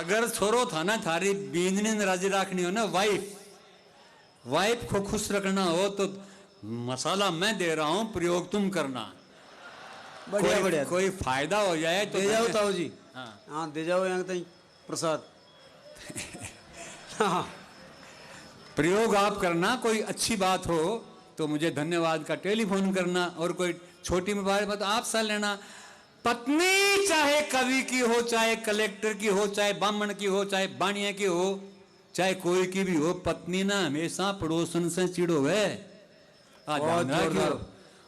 अगर छोरो था ना थारी बींदनी राजी रखनी हो ना, वाइफ को खुश रखना हो तो मसाला मैं दे रहा हूं, प्रयोग तुम करना। बढ़िया बढ़िया, कोई फायदा हो जाए तो दे जाओ ताऊ जी। हाँ हाँ दे जाओ यहाँ तक प्रसाद। हाँ प्रयोग आप करना, कोई अच्छी बात हो तो मुझे धन्यवाद का टेलीफोन करना, और कोई छोटी मोबाइल बात आप सह लेना। पत्नी चाहे कवि की हो, चाहे कलेक्टर की हो, चाहे ब्राह्मण की हो, चाहे बाणिया की हो, चाहे कोई की भी हो, पत्नी ना हमेशा पड़ोसन से चिड़ो है।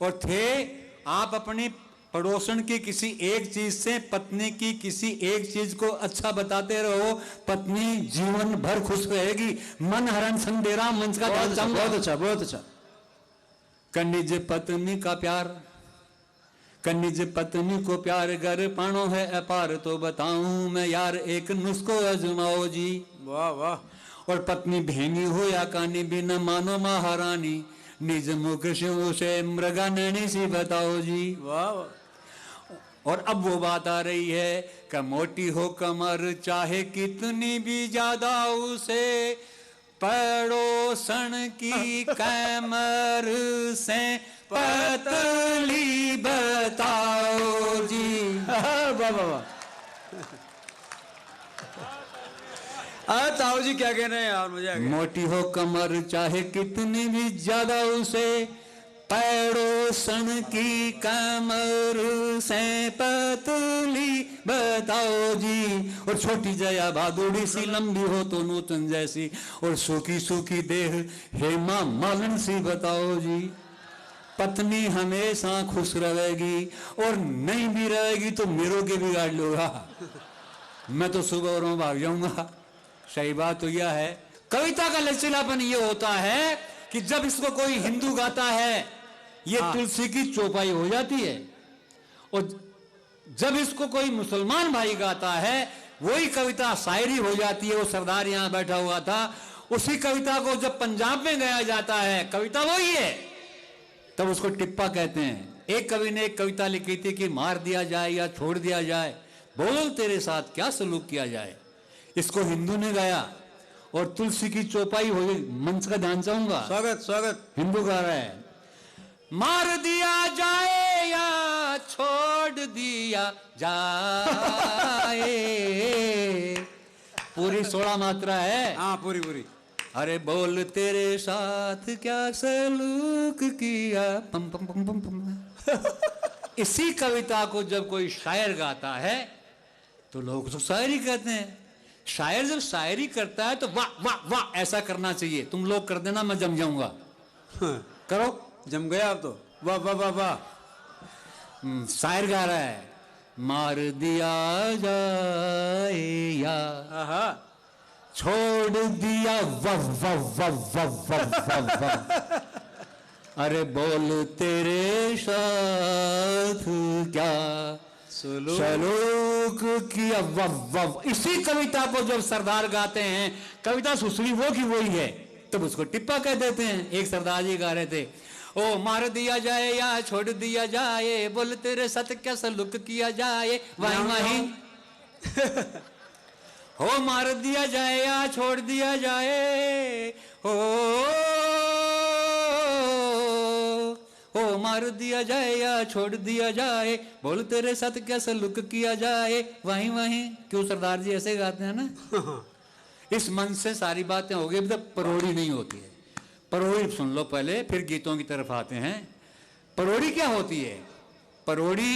और थे आप अपनी पड़ोसन की किसी एक चीज से, पत्नी की किसी एक चीज को अच्छा बताते रहो, पत्नी जीवन भर खुश रहेगी। मन हरण संदेरा मंच का बहुत अच्छा बहुत अच्छा। कन्निज पत्नी का प्यार, कन्निज पत्नी को प्यार गर पानो है अपार, तो बताऊं मैं यार एक नुस्खो आजमाओ जी। वाह वाह। और पत्नी भेंगी हो या कानी भी न मानो महारानी, निज मुख से मृगा नैनी सी बताओ जी। वाह वाह। और अब वो बात आ रही है कि मोटी हो कमर चाहे कितनी भी ज्यादा, उसे पड़ोसन की कमर से पतली बताओ जी। वाह वाह वाह। ताऊ जी क्या कह रहे हैं यार, मुझे मोटी हो कमर चाहे कितनी भी ज्यादा, उसे पड़ोसन की कमर से पतली बताओ जी। और छोटी जया भादुड़ी सी लंबी हो तो नूतन जैसी, और सूखी सूखी देह हेमा मालिनी सी बताओ जी। पत्नी हमेशा खुश रहेगी, और नहीं भी रहेगी तो मेरो के बिगाड़ लूंगा मैं, तो सुबह और भाग जाऊंगा। सही बात तो यह है। कविता का लचीलापन यह होता है कि जब इसको कोई हिंदू गाता है ये तुलसी की चौपाई हो जाती है, और जब इसको कोई मुसलमान भाई गाता है वही कविता शायरी हो जाती है। वो सरदार यहां बैठा हुआ था, उसी कविता को जब पंजाब में गाया जाता है, कविता वही है, तब उसको टिप्पा कहते हैं। एक कवि ने एक कविता लिखी थी कि मार दिया जाए या छोड़ दिया जाए, बोल तेरे साथ क्या सलूक किया जाए। इसको हिंदू ने गाया और तुलसी की चौपाई हो गई। मंच का ध्यान चाहूंगा। स्वागत स्वागत। हिंदू गा रहा है, मार दिया जाए या छोड़ दिया जाए। पूरी 16 मात्रा है। हाँ पूरी पूरी। अरे बोल तेरे साथ क्या सलूक किया, पम पम पम पम पम। इसी कविता को जब कोई शायर गाता है तो लोग तो शायरी कहते हैं। शायर जब शायरी करता है तो वाह वाह वाह ऐसा करना चाहिए। तुम लोग कर देना, मैं जम जाऊंगा। करो। जम गया आप तो। वाह वाह वाह वाह। शायर गा रहा है, मार दिया जाए या छोड़ दिया वाह वाह वाह वाह वाह वाह। अरे बोल तेरे साथ क्या सलूक किया वाह वाह। इसी कविता को जब सरदार गाते हैं, कविता सुसली वो की वही है, तब उसको टिप्पा कह देते हैं। एक सरदार जी गा रहे थे, ओ मार दिया जाए या छोड़ दिया जाए, बोल तेरे साथ क्या सलूक किया जाए, वहीं वहीं। हो मार दिया जाए या छोड़ दिया जाए, ओ मार दिया जाए या छोड़ दिया जाए, बोल तेरे साथ क्या सलूक किया जाए, वहीं वहीं। क्यों सरदार जी ऐसे गाते हैं ना। इस मन से सारी बातें हो गई, मतलब परोड़ी नहीं होती है। परोड़ी सुन लो पहले, फिर गीतों की तरफ आते हैं। परोड़ी क्या होती है? परोड़ी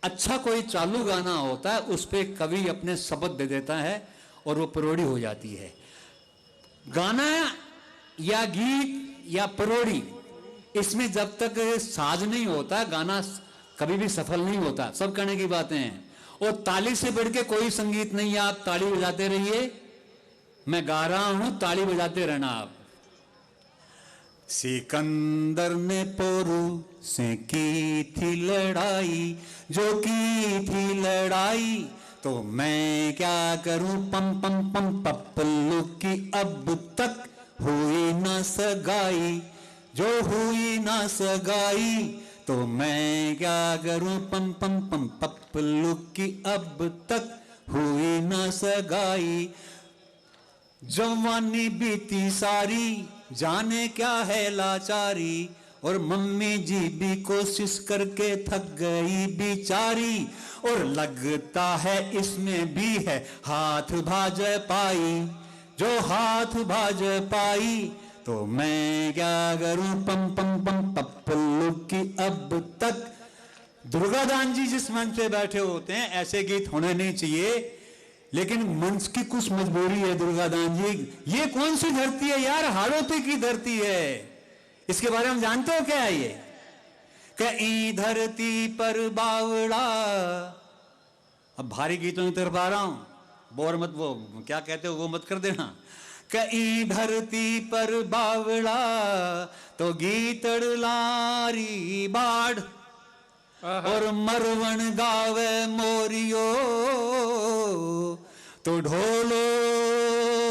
अच्छा कोई चालू गाना होता है, उस पे कवि अपने शब्द दे देता है और वो परोड़ी हो जाती है। गाना या गीत या परोड़ी, इसमें जब तक साज नहीं होता गाना कभी भी सफल नहीं होता। सब कहने की बातें हैं। और ताली से बढ़ के कोई संगीत नहीं है। आप ताली बजाते रहिए, मैं गा रहा हूं, ताली बजाते रहना आप। सिकंदर ने पोरू से की थी लड़ाई, जो की थी लड़ाई तो मैं क्या करूं, पम पम पम पप्पल्लू की अब तक हुई ना सगाई, जो हुई ना सगाई तो मैं क्या करूं, पम पम पम पप्पल्लू की अब तक हुई न सगाई। जवानी बीती सारी, जाने क्या है लाचारी, और मम्मी जी भी कोशिश करके थक गई बेचारी, और लगता है इसमें भी है हाथ भाज पाई। जो हाथ भाज पाई तो मैं क्या करूं, पम पम पम पप्पल्लू की अब तक। दुर्गादान जी जिस मंच पे बैठे होते हैं ऐसे गीत होने नहीं चाहिए, लेकिन मंच की कुछ मजबूरी है दुर्गादान जी। ये कौन सी धरती है यार, हाड़ौती की धरती है। इसके बारे में जानते हो क्या है ये? कहीं धरती पर बावड़ा, अब भारी गीतों की तरफ आ रहा हूं, बोर मत, वो क्या कहते हो वो मत कर देना। कहीं धरती पर बावड़ा तो गीतड़ लारी बाढ़, और मरवण गावे मोरियो तो ढोलो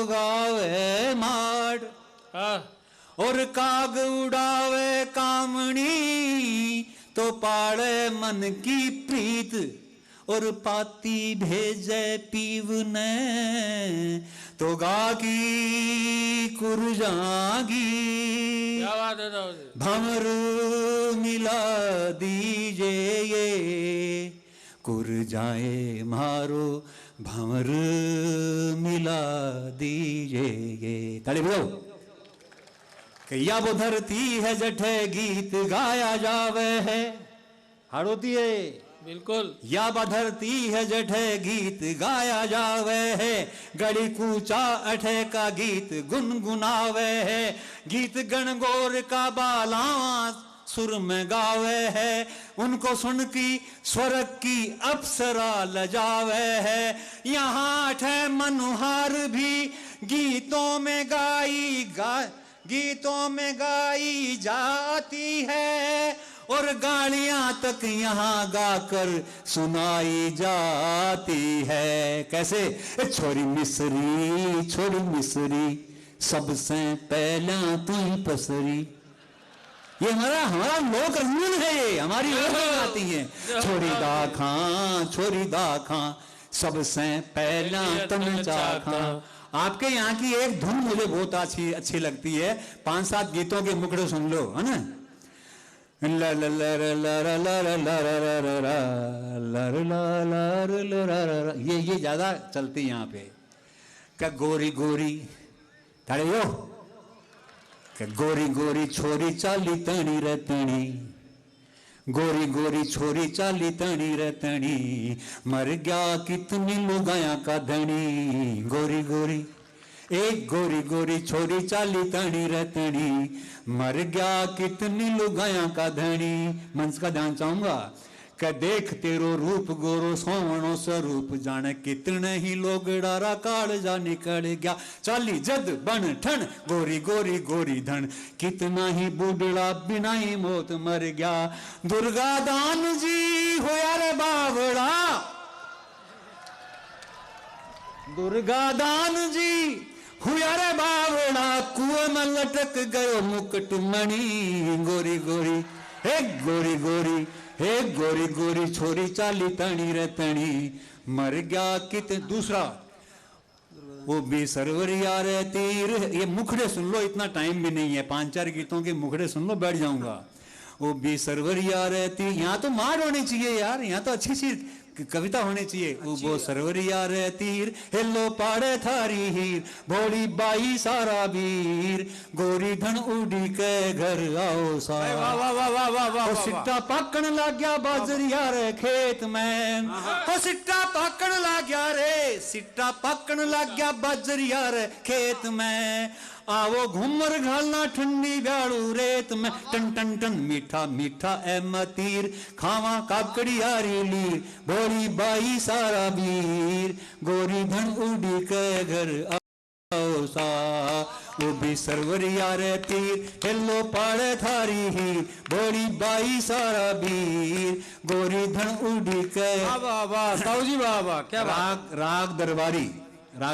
गावे माड़, और काग उड़ावे कामणी तो पाड़े मन की प्रीत, और पाती भेजे पीवने तो गागी कुरजागी। क्या बात है भंवर मिला दीजे ये, कुर जाए मारो भंवर मिला दीजे ये। ताली बजाओ। या वो धरती है जठे गीत गाया जावे है, हाड़ौती है बिल्कुल। या बधरती है जठे गीत गाया जावे है, गड़ी कूचा अठे का गीत गुनगुनावे है, गीत गणगौर का बाला सुर में गावे है, उनको सुन की स्वर की अप्सरा लजावे है। यहाँ अठे मनुहार भी गीतों में गाई जाती है, और गालियां तक यहाँ गाकर सुनाई जाती है। कैसे? छोरी मिसरी सबसे पहला तू ही पसरी। ये हमारा लोक रंगन है, ये हमारी लोक आती है। छोरी दाखा सबसे पहला तन चाखा। आपके यहाँ की एक धुन मुझे बहुत अच्छी लगती है, 5-7 गीतों के मुखड़े सुन लो, है ना। ये ज्यादा चलती यहाँ पे। क्या गोरी गोरी तारे यो, क्या गोरी गोरी छोरी चाली तणी रतणी, गोरी गोरी छोरी चाली तणी रतणी, मर गया कितनी लुगाया का धनी। गोरी गोरी एक गोरी गोरी छोरी चाली तणी रतणी, मर गया कितनी लुगाया का धनी। मंच का ध्यान चाहूंगा कि देख तेरो रूप गोरो सोवणो स्वरूप, जाने कितने ही लोग डारा काल जा निकल गया। चाली जद बन ठन गोरी गोरी गोरी धन, कितना ही बुढ़ड़ा बिना ही मौत मर गया। दुर्गा दान जी होया रे बावड़ा, दुर्गा दान जी हुआ रे बावड़ा, कुएं में लटक गयो मुकुट मणि। गोरी गोरी हे गोरी गोरी हे गोरी गोरी छोरी चाली तणी रतणी, मर गया कित। दूसरा वो भी सरवरिया रे तीर। ये मुखड़े सुन लो, इतना टाइम भी नहीं है, 5-4 गीतों के मुखड़े सुन लो, बैठ जाऊंगा। वो भी सरवरिया रे तीर, यहाँ तो मार होनी चाहिए यार, यहाँ तो अच्छी सी कविता होनी चाहिए। वो सरवरिया रे तीर हेलो पाड़े थारी हीर, भोली बाई सारा वीर, गोरी धन उड़ी के घर आओ सा। सिट्टा पाकन लग गया बाजरिया रे खेत में, सिट्टा पाकन लग गया रे, सिट्टा पाकन लग गया बाजरिया रे खेत में। आवो घूमर घालना ठंडी ब्याड़ू रेत में, टन टन टन मीठा मीठा ए मतीर, खावा काकड़ी आरी लीर, भोली बाई सारा वीर, गोरी धन उड़ी के घर आओ सा। वो भी सरवरिया रे तीर हेलो पाड़े थारी हीर, भोली बाई सारा वीर, गोरी धन उड़ी के। ताऊ जी बाबा क्या राग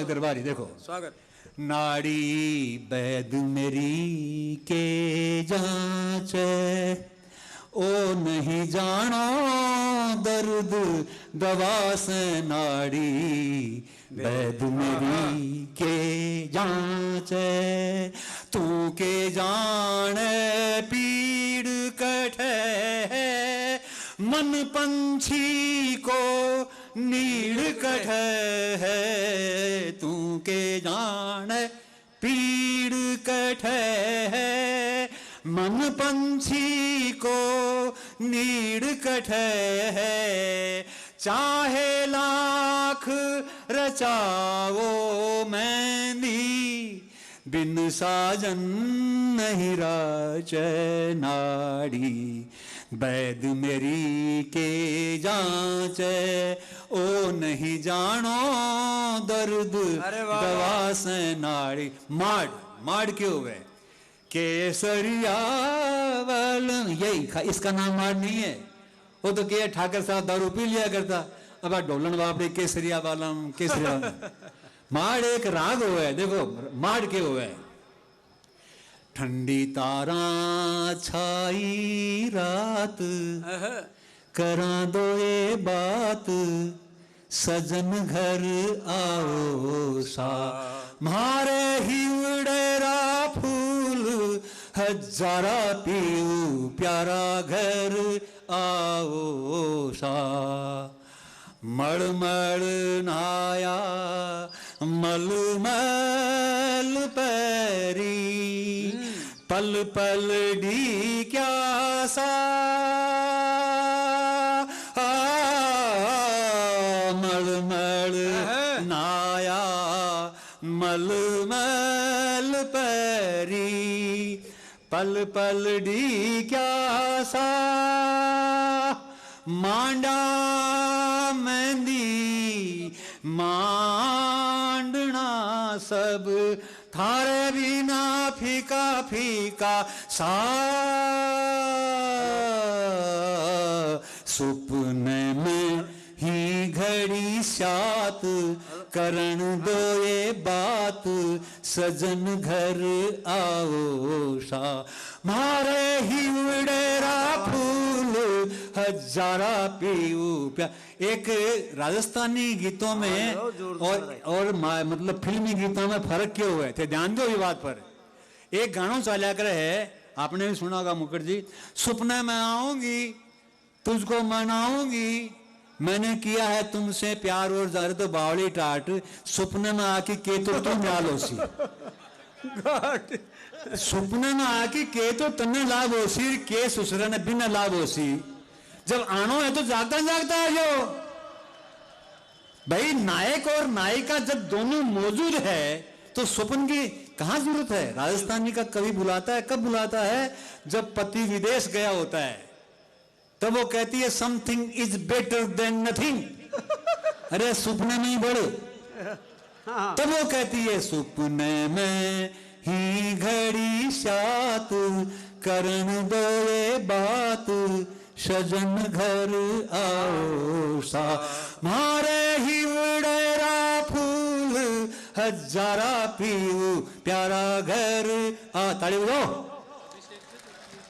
दरबारी देखो। स्वागत। नाड़ी बैद मेरी के जांचे, ओ नहीं जानो दर दर्द दवा से नाड़ी वैद मेरी के जांचे तू के जाने पीड़ कठे मन पंछी को नीड़ कठे है तू के जाने पीड़ कठे है मन पंछी को नीड़ कठे है चाहे लाख रचाओ मेहंदी बिन साजन नहीं राचे नाड़ी वैद मेरी के जांचे ओ नहीं जानो दर्द दवा से नाड़ी माड़ माड़ क्यों हुए केसरिया वाल यही इसका नाम माड़ नहीं है वो तो क्या ठाकर साहब दारू पी लिया करता अब ढोलन बापड़े केसरिया वालम केसरिया माड़ एक राग हुआ है देखो माड़ के हुआ है ठंडी तारा छाई रात करा दो ये बात सजन घर आओ सा मारे हिवड़ेरा फूल हजारा पीऊ प्यारा घर आओ सा मड़मड़ नाया मलमल पैरी पल पल डी क्या सा मलमल नाया मलमल पैरी पल पल डी क्या सा मांडा मेहंदी मांडना सब थारे बिना फीका फीका सा सुपने में ही घड़ी सात करण दो ये बात सजन घर आओ सा मारे ही उड़ेरा फूल हजारा पीऊ प्या एक राजस्थानी गीतों में और मतलब फिल्मी गीतों में फर्क क्यों हुए थे ध्यान दो ये बात पर एक गाना चला कर है आपने भी सुना होगा मुखर्जी सपने में आऊंगी तुझको मनाऊंगी मैंने किया है तुमसे प्यार और जर तो बावली टाट सपने में आके के तो तुम लालोसी सपने में आके के तो तन्ने लाभ होसी के ससुर ने बिना लाभ होसी जब आनो है तो जागता जागता है जो भाई नायक और नायिका जब दोनों मौजूद है तो स्वप्न की कहां जरूरत है राजस्थानी का कवि बुलाता है कब बुलाता है जब पति विदेश गया होता है तब वो कहती है something is better than nothing अरे सपने में ही बढ़े तब वो कहती है सपने में ही घड़ी सात करण दो ये बात सजन घर आओ सा मारे ही उड़ेरा फूल हजारा पीऊ प्यारा घर आ ताली बजाओ